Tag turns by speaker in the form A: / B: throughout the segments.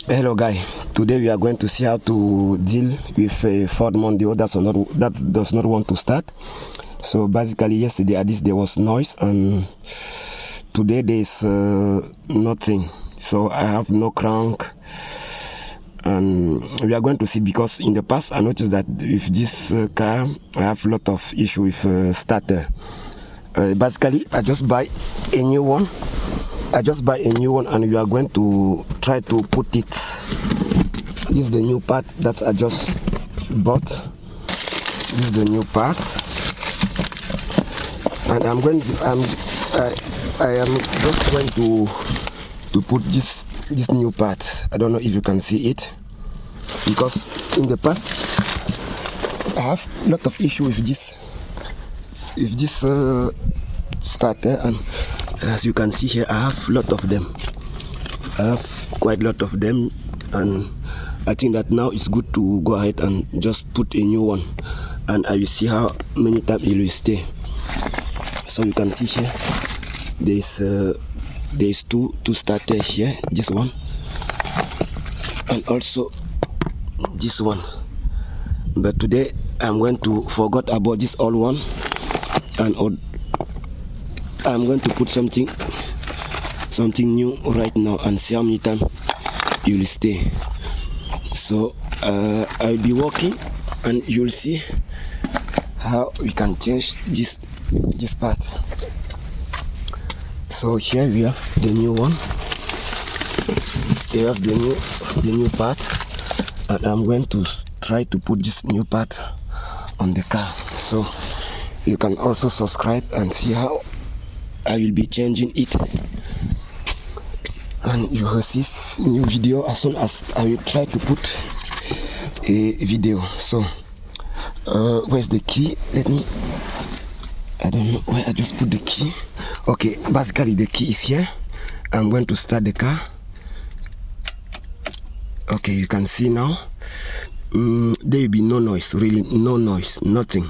A: Hello guys, today we are going to see how to deal with a Ford Mondeo that does not want to start. So basically yesterday at least there was noise, and today there is nothing. So I have no crank, and we are going to see, because in the past I noticed that with this car I have a lot of issue with starter. Basically I just buy a new one and we are going to try to put it. This is the new part that I just bought. This is the new part, and I am just going to put this new part. I don't know if you can see it, because in the past I have a lot of issue with this starter, and as you can see here I have a lot of them. I have quite a lot of them, and I think that now it's good to go ahead and just put a new one, and I will see how many times it will stay. So you can see here there's two starters here, this one and also this one. But today I'm going to forget about this old one, and I'm going to put something new right now and see how many times you will stay. So I'll be walking and you'll see how we can change this part. So here we have the new one. We have the new part, and I'm going to try to put this new part on the car. So you can also subscribe and see how I will be changing it, and you will receive new video as soon as I will try to put a video. So where's the key? I don't know where I just put the key. Okay, basically the key is here. I'm going to start the car. Okay, you can see now there will be no noise, really no noise, nothing.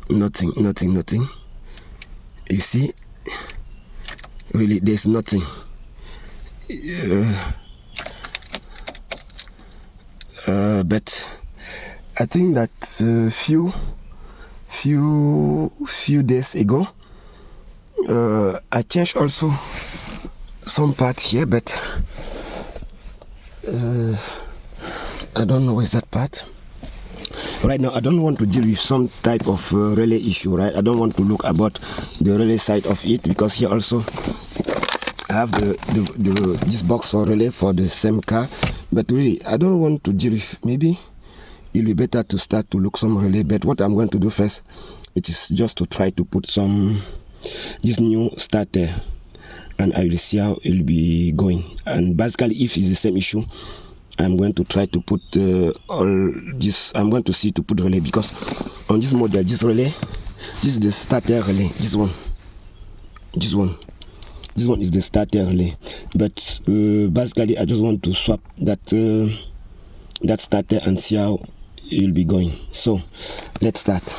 A: You see, really there's nothing. But I think that few days ago I changed also some part here, but I don't know where's that part. Right now I don't want to deal with some type of relay issue, right? I don't want to look about the relay side of it, because here also I have this box for relay for the same car. But really I don't want to deal with, maybe it will be better to start to look some relay. But what I'm going to do first, it is just to try to put this new starter, and I will see how it will be going. And basically if it's the same issue, I'm going to try to put all this. I'm going to see to put relay, because on this model, this relay, this is the starter relay. This one is the starter relay. But basically I just want to swap that starter and see how it will be going. So let's start.